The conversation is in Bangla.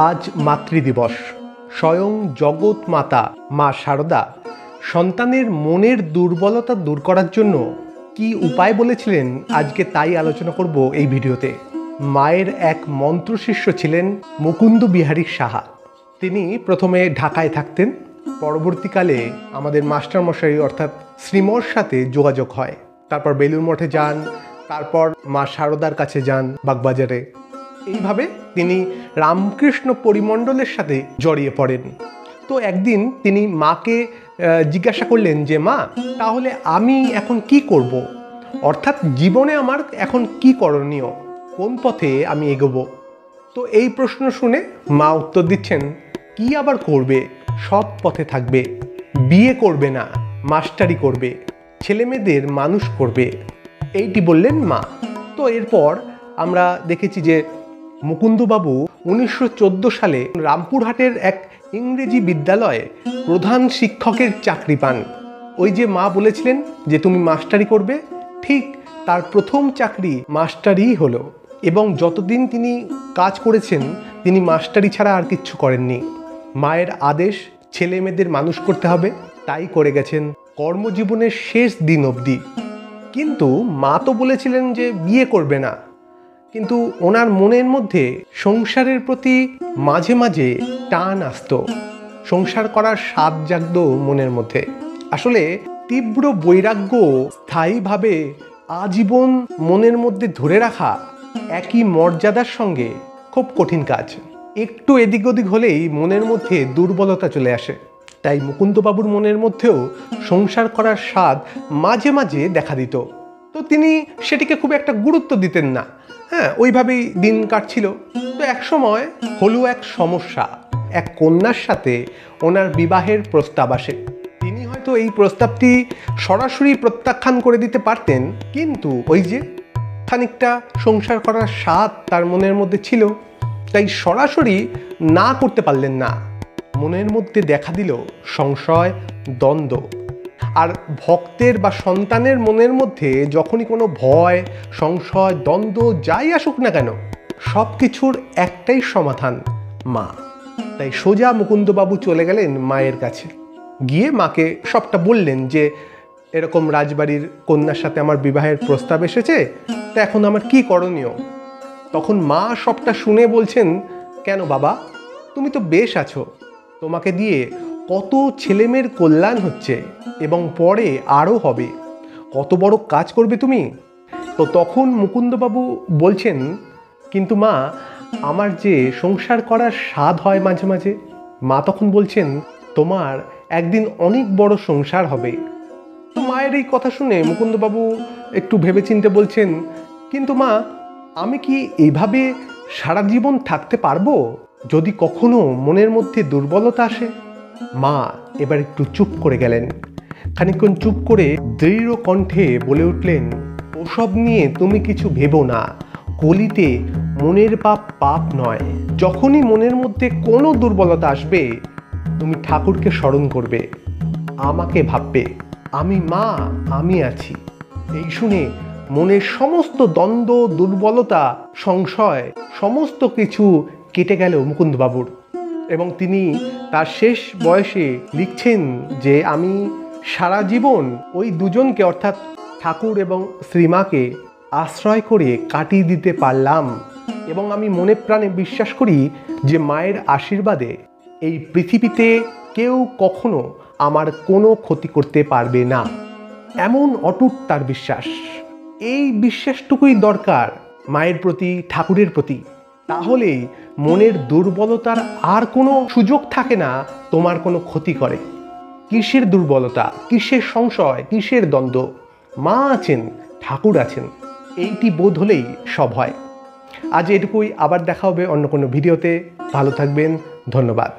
আজ মাতৃদিবস। স্বয়ং জগৎ মাতা মা শারদা সন্তানের মনের দুর্বলতা দূর করার জন্য কি উপায় বলেছিলেন আজকে তাই আলোচনা করব এই ভিডিওতে। মায়ের এক মন্ত্রশিষ্য ছিলেন মুকুন্দ বিহারী সাহা। তিনি প্রথমে ঢাকায় থাকতেন, পরবর্তীকালে আমাদের মাস্টারমশাই অর্থাৎ শ্রীমর সাথে যোগাযোগ হয়। তারপর বেলুড় মঠে যান, তারপর মা শারদার কাছে যান বাগবাজারে। এইভাবে তিনি রামকৃষ্ণ পরিমণ্ডলের সাথে জড়িয়ে পড়েন। তো একদিন তিনি মাকে জিজ্ঞাসা করলেন যে মা, তাহলে আমি এখন কি করব? অর্থাৎ জীবনে আমার এখন কি করণীয়, কোন পথে আমি এগোবো? তো এই প্রশ্ন শুনে মা উত্তর দিচ্ছেন, কি আবার করবে, সৎ পথে থাকবে, বিয়ে করবে না, মাস্টারি করবে, ছেলেমেয়েদের মানুষ করবে, এইটি বললেন মা। তো এরপর আমরা দেখেছি যে মুকুন্দবাবু 1914 সালে রামপুরহাটের এক ইংরেজি বিদ্যালয়ে প্রধান শিক্ষকের চাকরি পান। ওই যে মা বলেছিলেন যে তুমি মাস্টারি করবে, ঠিক তার প্রথম চাকরি মাস্টারি হলো। এবং যতদিন তিনি কাজ করেছেন তিনি মাস্টারি ছাড়া আর কিচ্ছু করেননি। মায়ের আদেশ ছেলে মেয়েদের মানুষ করতে হবে, তাই করে গেছেন কর্মজীবনের শেষ দিন অবধি। কিন্তু মা তো বলেছিলেন যে বিয়ে করবে না, কিন্তু ওনার মনের মধ্যে সংসারের প্রতি মাঝে মাঝে টান আসতো, সংসার করার স্বাদ জাগত মনের মধ্যে। আসলে তীব্র বৈরাগ্য স্থায়ীভাবে আজীবন মনের মধ্যে ধরে রাখা একই মর্যাদার সঙ্গে খুব কঠিন কাজ। একটু এদিক ওদিক হলেই মনের মধ্যে দুর্বলতা চলে আসে। তাই মুকুন্দবাবুর মনের মধ্যেও সংসার করার স্বাদ মাঝে মাঝে দেখা দিত। তো তিনি সেটিকে খুব একটা গুরুত্ব দিতেন না, ওইভাবেই দিন কাটছিল। তো এক সময় হলো এক সমস্যা, এক কন্যার সাথে ওনার বিবাহের প্রস্তাব আসে। তিনি হয়তো এই প্রস্তাবটি সরাসরি প্রত্যাখ্যান করে দিতে পারতেন, কিন্তু ওই যে খানিকটা সংসার করার স্বাদ তার মনের মধ্যে ছিল, তাই সরাসরি না করতে পারলেন না। মনের মধ্যে দেখা দিল সংশয়, দ্বন্দ্ব। আর ভক্তের বা সন্তানের মনের মধ্যে যখনই কোনো ভয়, সংশয়, দ্বন্দ্ব যাই আসুক না কেন, সব কিছুর একটাই সমাধান, মা। তাই সোজা মুকুন্দবাবু চলে গেলেন মায়ের কাছে। গিয়ে মাকে সবটা বললেন যে এরকম রাজবাড়ির কন্যার সাথে আমার বিবাহের প্রস্তাব এসেছে, তা এখন আমার কি করণীয়? তখন মা সবটা শুনে বলছেন, কেন বাবা, তুমি তো বেশ আছো, তোমাকে দিয়ে কত ছেলেমেয়ের কল্যাণ হচ্ছে এবং পরে আরও হবে, কত বড় কাজ করবে তুমি। তো তখন মুকুন্দবাবু বলছেন, কিন্তু মা, আমার যে সংসার করার স্বাদ হয় মাঝে মাঝে। মা তখন বলছেন, তোমার একদিন অনেক বড় সংসার হবে। তো মায়ের এই কথা শুনে মুকুন্দবাবু একটু ভেবেচিন্তে বলছেন, কিন্তু মা, আমি কি এইভাবে সারা জীবন থাকতে পারবো যদি কখনো মনের মধ্যে দুর্বলতা আসে? মা এবার একটু চুপ করে গেলেন। খানিকক্ষণ চুপ করে দৃঢ় কণ্ঠে বলে উঠলেন, ওসব নিয়ে তুমি কিছু ভেবো না, কলিতে মনের পাপ পাপ নয়। যখনই মনের মধ্যে কোনো দুর্বলতা আসবে তুমি ঠাকুরকে স্মরণ করবে, আমাকে ভাববে, আমি মা, আমি আছি। এই শুনে মনের সমস্ত দ্বন্দ্ব, দুর্বলতা, সংশয় সমস্ত কিছু কেটে গেল মুকুন্দবাবুর। এবং তিনি তার শেষ বয়সে লিখছেন যে আমি সারা জীবন ওই দুজনকে অর্থাৎ ঠাকুর এবং শ্রীমাকে আশ্রয় করে কাটিয়ে দিতে পারলাম, এবং আমি মনে প্রাণে বিশ্বাস করি যে মায়ের আশীর্বাদে এই পৃথিবীতে কেউ কখনো আমার কোনো ক্ষতি করতে পারবে না। এমন অটুট তার বিশ্বাস। এই বিশ্বাসটুকুই দরকার মায়ের প্রতি, ঠাকুরের প্রতি। তাহলেই মনের দুর্বলতার আর কোনো সুযোগ থাকে না তোমার কোনো ক্ষতি করে। কিসের দুর্বলতা, কিসের সংশয়, কিসের দ্বন্দ্ব? মা আছেন, ঠাকুর আছেন, এইটি বোধ হলেই সব হয়। আজ এটুকুই, আবার দেখা হবে অন্য কোনো ভিডিওতে। ভালো থাকবেন, ধন্যবাদ।